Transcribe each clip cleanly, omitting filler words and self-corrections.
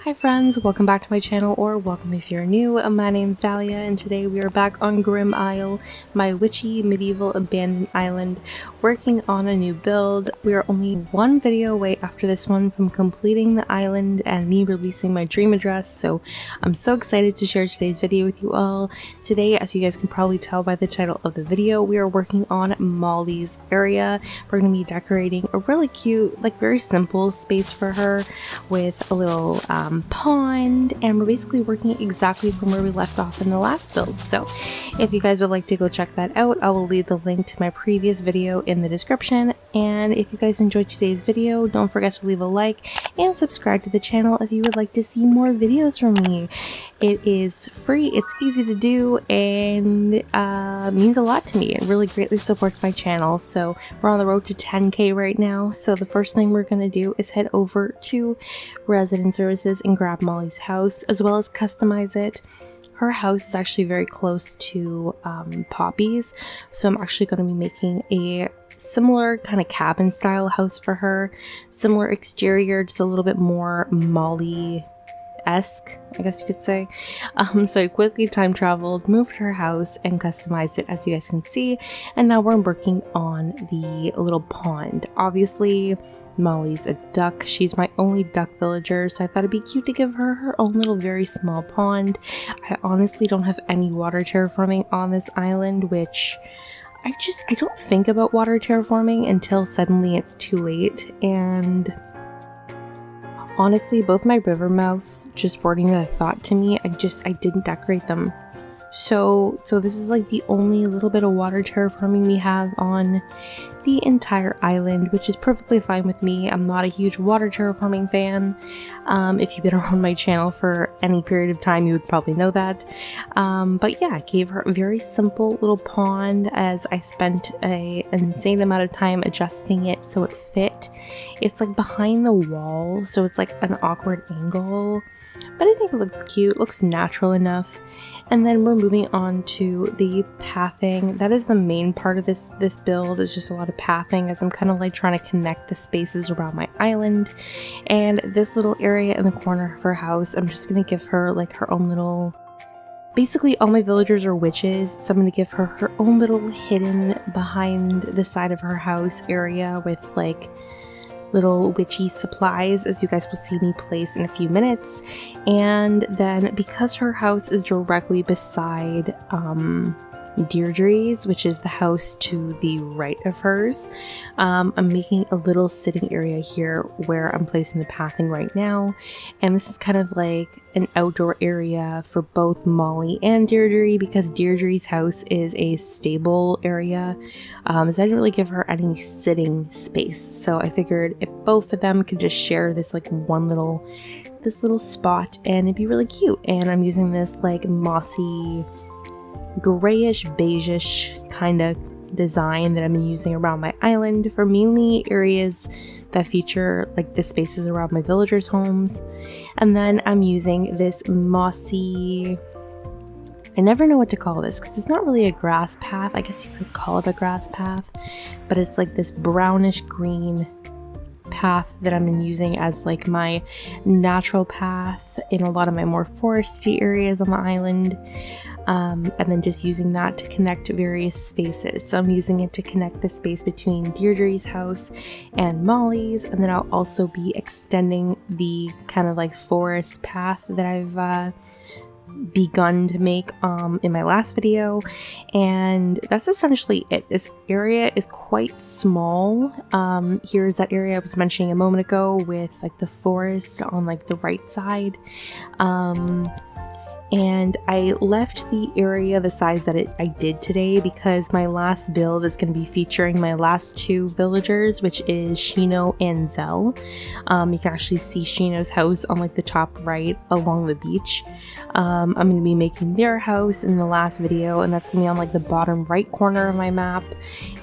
Hi friends, welcome back to my channel, or welcome if you're new. My name's Dalia and today we are back on Grim Isle, my witchy medieval abandoned island, working on a new build. We are only one video away after this one from completing the island and me releasing my dream address, so I'm so excited to share today's video with you all. Today, as you guys can probably tell by the title of the video, we are working on Molly's area. We're going to be decorating a really cute, like very simple space for her with a little pond, and we're basically working exactly from where we left off in the last build. So if you guys would like to go check that out, I will leave the link to my previous video in the description. And if you guys enjoyed today's video, don't forget to leave a like and subscribe to the channel if you would like to see more videos from me. It is free, it's easy to do, and means a lot to me. It really greatly supports my channel. So we're on the road to 10k right now, so the first thing we're going to do is head over to resident services and grab Molly's house, as well as customize it. Her house is actually very close to Poppy's, so I'm actually going to be making a similar kind of cabin style house for her. Similar exterior, just a little bit more Molly-esque, I guess you could say. So I quickly time traveled, moved her house, and customized it, as you guys can see. And now we're working on the little pond. Obviously, Molly's a duck. She's my only duck villager, so I thought it'd be cute to give her her own little very small pond. I honestly don't have any water terraforming on this island, which I don't think about water terraforming until suddenly it's too late. And honestly, both my river mouths just wording that thought to me, I didn't decorate them. So this is like the only little bit of water terraforming we have on the entire island, which is perfectly fine with me. I'm not a huge water terraforming fan. If you've been around my channel for any period of time, you would probably know that. But yeah, I gave her a very simple little pond, as I spent an insane amount of time adjusting it so it fit. It's like behind the wall, so it's like an awkward angle, but I think it looks cute, looks natural enough. And then we're moving on to the pathing. That is the main part of this build, is just a lot of pathing, as I'm kind of like trying to connect the spaces around my island. And this little area in the corner of her house, I'm just going to give her like her own little... Basically, all my villagers are witches, so I'm going to give her her own little hidden behind the side of her house area with like little witchy supplies, as you guys will see me place in a few minutes. And then because her house is directly beside Deirdre's, which is the house to the right of hers, I'm making a little sitting area here where I'm placing the pathing right now. And this is kind of like an outdoor area for both Molly and Deirdre, because Deirdre's house is a stable area, so I didn't really give her any sitting space. So I figured if both of them could just share this like this little spot, and it'd be really cute. And I'm using this like mossy grayish beigeish kind of design that I've been using around my island for mainly areas that feature like the spaces around my villagers' homes. And then I'm using this mossy, I never know what to call this because it's not really a grass path. I guess you could call it a grass path, but it's like this brownish green path that I'm using as like my natural path in a lot of my more foresty areas on the island. And then just using that to connect various spaces. So I'm using it to connect the space between Deirdre's house and Molly's, and then I'll also be extending the kind of like forest path that I've begun to make in my last video. And that's essentially it. This area is quite small. Here's that area I was mentioning a moment ago with like the forest on like the right side. And I left the area the size that I did today because my last build is going to be featuring my last two villagers, which is Shino and Zell. You can actually see Shino's house on like the top right along the beach. I'm going to be making their house in the last video, and that's going to be on like the bottom right corner of my map.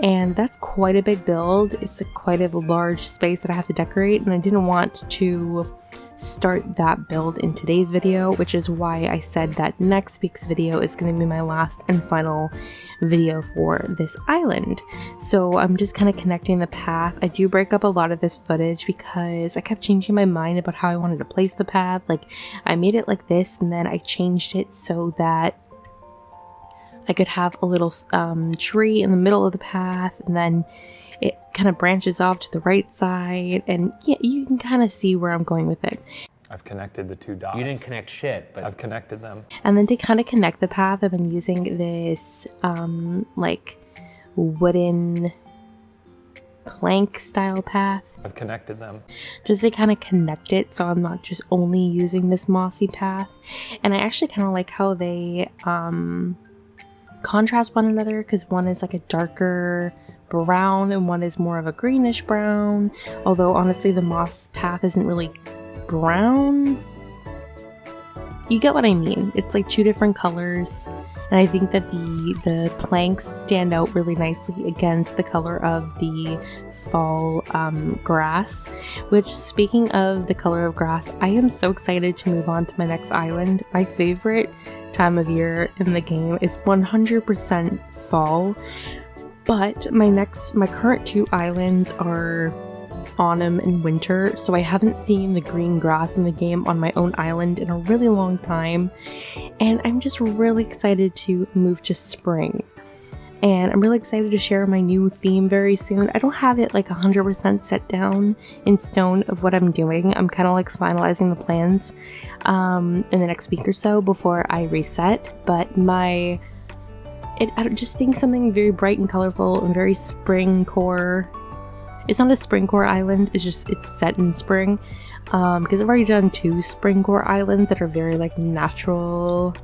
And that's quite a big build. It's quite a large space that I have to decorate, and I didn't want to start that build in today's video, which is why I said that next week's video is going to be my last and final video for this island. So I'm just kind of connecting the path. I do break up a lot of this footage because I kept changing my mind about how I wanted to place the path. Like, I made it like this and then I changed it so that I could have a little tree in the middle of the path, and then it kind of branches off to the right side, and yeah, you can kind of see where I'm going with it. I've connected the two dots. You didn't connect shit, but I've connected them. And then to kind of connect the path, I've been using this like wooden plank style path. I've connected them. Just to kind of connect it so I'm not just only using this mossy path. And I actually kind of like how they contrast one another, because one is like a darker brown and one is more of a greenish brown, although honestly the moss path isn't really brown. You get what I mean. It's like two different colors, and I think that the planks stand out really nicely against the color of the fall grass, which, speaking of the color of grass, I am so excited to move on to my next island. My favorite time of year in the game is 100% fall, but my current two islands are autumn and winter, so I haven't seen the green grass in the game on my own island in a really long time, and I'm just really excited to move to spring. And I'm really excited to share my new theme very soon. I don't have it like 100% set down in stone of what I'm doing. I'm kind of like finalizing the plans in the next week or so before I reset. But I just think something very bright and colorful and very spring core. It's not a spring core island, it's set in spring. Because I've already done two spring core islands that are very like natural.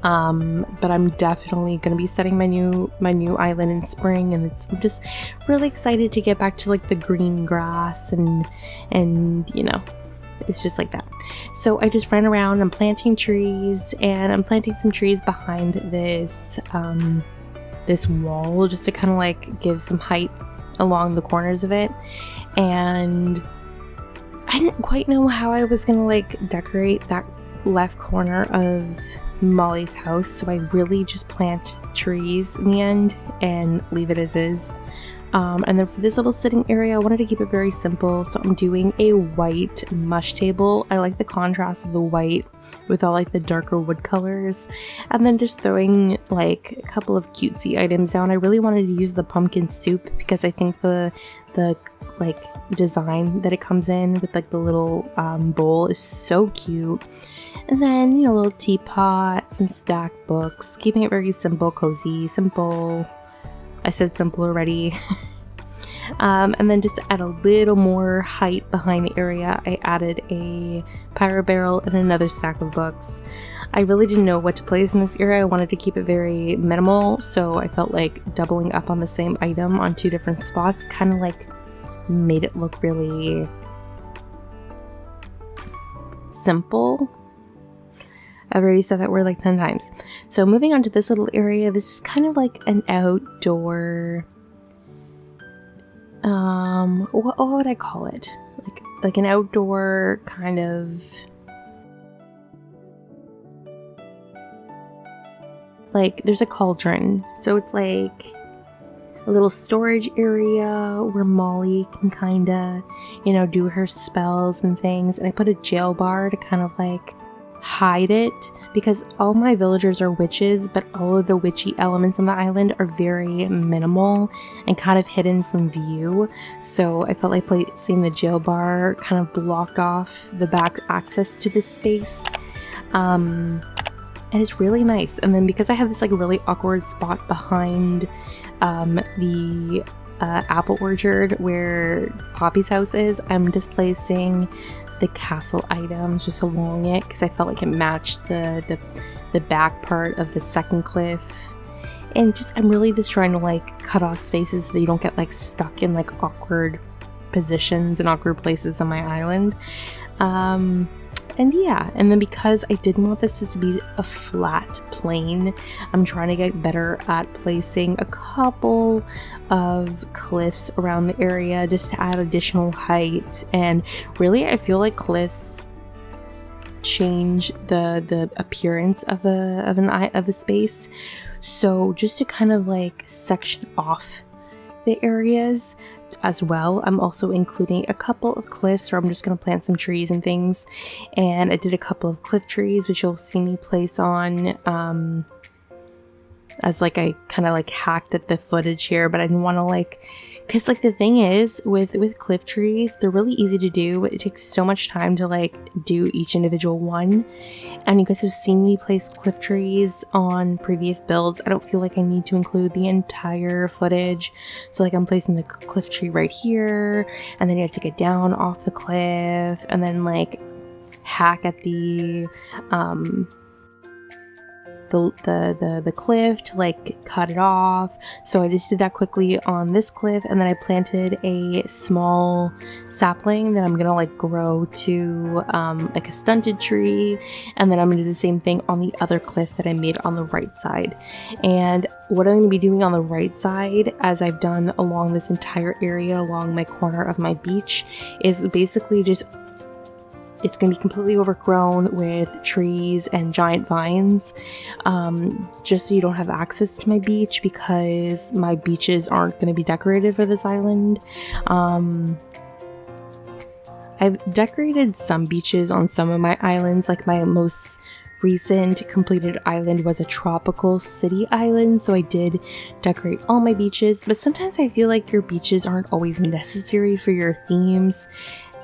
But I'm definitely gonna be setting my new island in spring, and I'm just really excited to get back to like the green grass and you know, it's just like that. So I just ran around, I'm planting trees, and I'm planting some trees behind this this wall just to kind of like give some height along the corners of it. And I didn't quite know how I was gonna like decorate that left corner of Molly's house, so I really just plant trees in the end and leave it as is. And then for this little sitting area, I wanted to keep it very simple, so I'm doing a white mush table. I like the contrast of the white with all like the darker wood colors, and then just throwing like a couple of cutesy items down. I really wanted to use the pumpkin soup because I think the like design that it comes in with like the little bowl is so cute. And then, you know, a little teapot, some stacked books, keeping it very simple, cozy, simple. I said simple already. And then just to add a little more height behind the area, I added a pyro barrel and another stack of books. I really didn't know what to place in this area. I wanted to keep it very minimal, so I felt like doubling up on the same item on two different spots kind of like made it look really simple. I've already said that word like 10 times. So moving on to this little area, this is kind of like an outdoor, what would I call it? Like an outdoor kind of, like there's a cauldron. So it's like a little storage area where Molly can kind of, you know, do her spells and things. And I put a jail bar to kind of like hide it, because all my villagers are witches, but all of the witchy elements on the island are very minimal and kind of hidden from view. So I felt like placing the jail bar kind of blocked off the back access to this space. And it's really nice. And then because I have this like really awkward spot behind the apple orchard where Poppy's house is, I'm just placing the castle items just along it because I felt like it matched the back part of the second cliff. And just I'm really just trying to like cut off spaces so that you don't get like stuck in like awkward positions and awkward places on my island. And yeah, and then because I didn't want this just to be a flat plane, I'm trying to get better at placing a couple of cliffs around the area just to add additional height. And really, I feel like cliffs change the appearance of a space. So just to kind of like section off the areas as well, I'm also including a couple of cliffs where I'm just going to plant some trees and things. And I did a couple of cliff trees, which you'll see me place on as like I kind of like hacked at the footage here, but I didn't want to like, because like the thing is with cliff trees, they're really easy to do. It takes so much time to like do each individual one, and you guys have seen me place cliff trees on previous builds. I don't feel like I need to include the entire footage. So like I'm placing the cliff tree right here, and then you have to get down off the cliff and then like hack at the cliff to like cut it off. So I just did that quickly on this cliff, and then I planted a small sapling that I'm gonna like grow to like a stunted tree, and then I'm gonna do the same thing on the other cliff that I made on the right side. And what I'm gonna be doing on the right side, as I've done along this entire area along my corner of my beach, is basically just it's going to be completely overgrown with trees and giant vines, just so you don't have access to my beach, because my beaches aren't going to be decorated for this island. I've decorated some beaches on some of my islands, like my most recent completed island was a tropical city island, so I did decorate all my beaches, but sometimes I feel like your beaches aren't always necessary for your themes.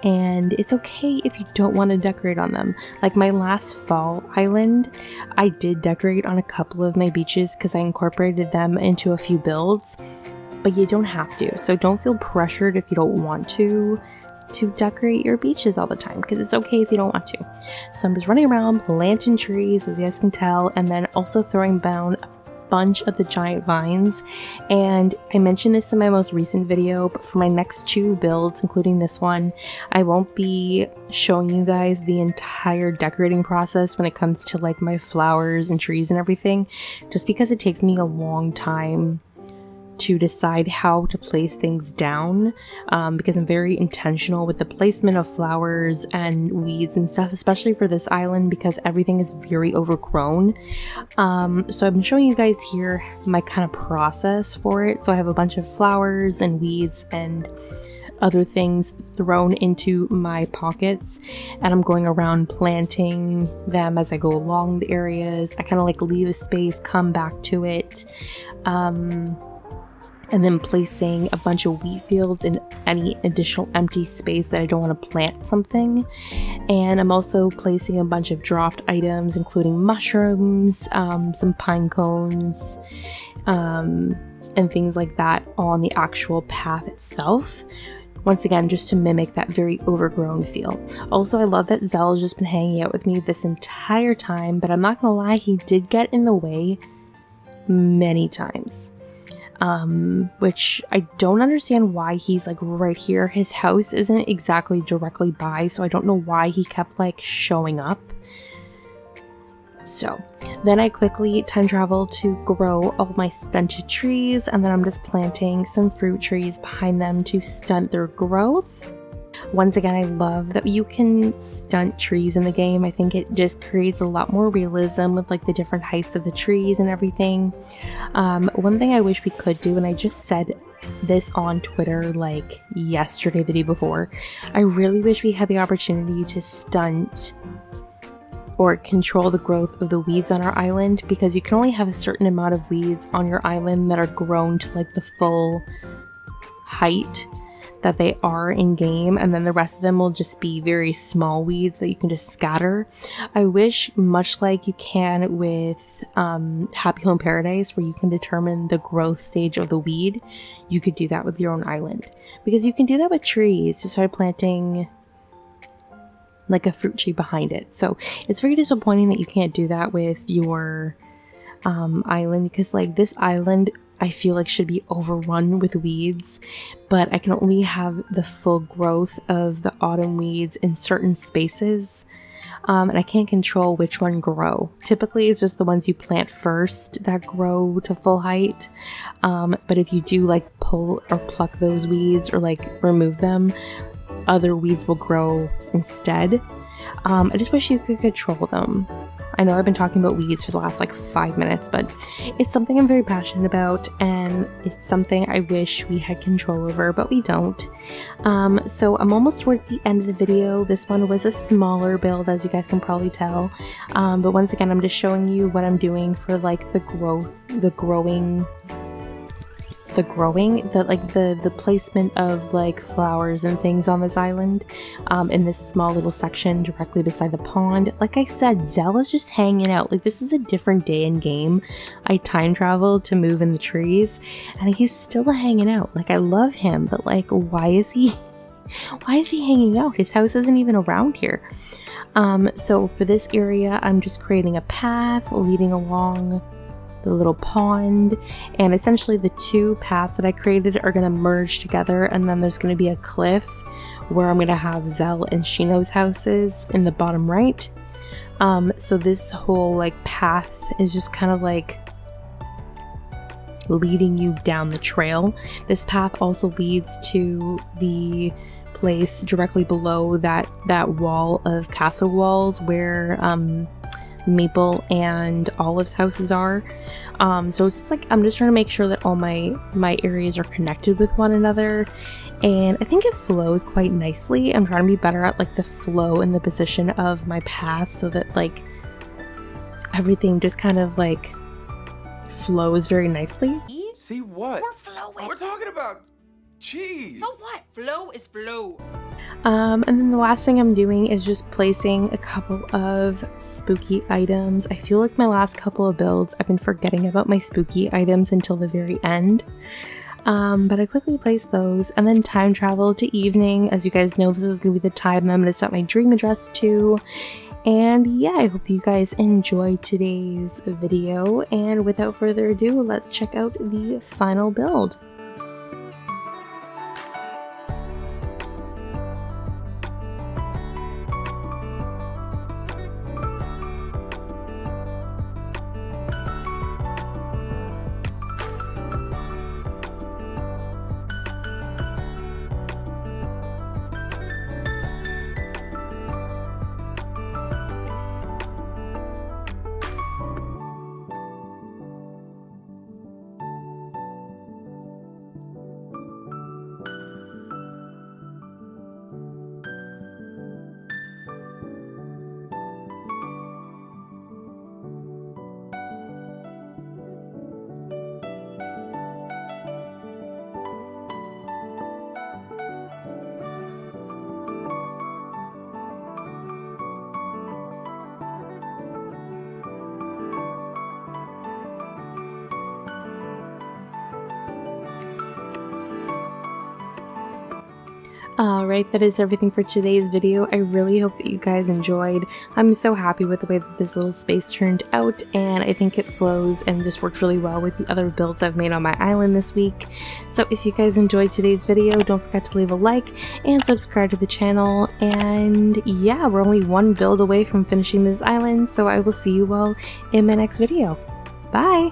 And it's okay if you don't want to decorate on them. Like my last fall island, I did decorate on a couple of my beaches because I incorporated them into a few builds, but you don't have to. So don't feel pressured if you don't want to decorate your beaches all the time, because it's okay if you don't want to. So I'm just running around planting trees, as you guys can tell, and then also throwing down a bunch of the giant vines. And I mentioned this in my most recent video, but for my next two builds, including this one, I won't be showing you guys the entire decorating process when it comes to like my flowers and trees and everything, just because it takes me a long time to decide how to place things down, because I'm very intentional with the placement of flowers and weeds and stuff, especially for this island because everything is very overgrown. So I'm showing you guys here my kind of process for it. So I have a bunch of flowers and weeds and other things thrown into my pockets, and I'm going around planting them as I go along the areas. I kind of like leave a space, come back to it, and then placing a bunch of wheat fields in any additional empty space that I don't want to plant something. And I'm also placing a bunch of dropped items, including mushrooms, some pine cones, and things like that on the actual path itself. Once again, just to mimic that very overgrown feel. Also, I love that Zell's just been hanging out with me this entire time, but I'm not gonna lie, he did get in the way many times. Which I don't understand why he's like right here. His house isn't exactly directly by, so I don't know why he kept like showing up. So then I quickly time travel to grow all my stunted trees, and then I'm just planting some fruit trees behind them to stunt their growth. Once again, I love that you can stunt trees in the game. I think it just creates a lot more realism with like the different heights of the trees and everything. One thing I wish we could do, and I just said this on Twitter like yesterday, the day before, I really wish we had the opportunity to stunt or control the growth of the weeds on our island, because you can only have a certain amount of weeds on your island that are grown to like the full height that they are in game, and then the rest of them will just be very small weeds that you can just scatter. I wish, much like you can with Happy Home Paradise, where you can determine the growth stage of the weed, you could do that with your own island, because you can do that with trees. Just start planting like a fruit tree behind it. So it's very disappointing that you can't do that with your island, because like this island I feel like should be overrun with weeds, but I can only have the full growth of the autumn weeds in certain spaces. and I can't control which one grow. Typically it's just the ones you plant first that grow to full height, but if you do like pull or pluck those weeds or like remove them, other weeds will grow instead. I just wish you could control them. I know I've been talking about weeds for the last like 5 minutes, but it's something I'm very passionate about, and it's something I wish we had control over, but we don't. So I'm almost toward the end of the video. This one was a smaller build, as you guys can probably tell. But once again, I'm just showing you what I'm doing for like the placement of like flowers and things on this island, in this small little section directly beside the pond. Like I said, Zella's just hanging out. Like, this is a different day in game. I time traveled to move in the trees and he's still hanging out. Like, I love him, but like, why is he hanging out? His house isn't even around here. So for this area, I'm just creating a path leading along the little pond, and essentially the two paths that I created are going to merge together, and then there's going to be a cliff where I'm going to have Zell and Shino's houses in the bottom right. So this whole like path is just kind of like leading you down the trail. This path also leads to the place directly below that wall of castle walls where Maple and Olive's houses are. So it's just like, I'm just trying to make sure that all my areas are connected with one another, and I think it flows quite nicely. I'm trying to be better at like the flow and the position of my path so that like everything just kind of like flows very nicely. See what? We're flowing. We're talking about cheese. So what? Flow is flow. And then the last thing I'm doing is just placing a couple of spooky items. I feel like my last couple of builds, I've been forgetting about my spooky items until the very end. But I quickly placed those and then time traveled to evening. As you guys know, this is going to be the time I'm going to set my dream address to. And yeah, I hope you guys enjoyed today's video. And without further ado, let's check out the final build. Alright, that is everything for today's video. I really hope that you guys enjoyed. I'm so happy with the way that this little space turned out, and I think it flows and just worked really well with the other builds I've made on my island this week. So if you guys enjoyed today's video, don't forget to leave a like and subscribe to the channel. And yeah, we're only one build away from finishing this island, so I will see you all in my next video. Bye!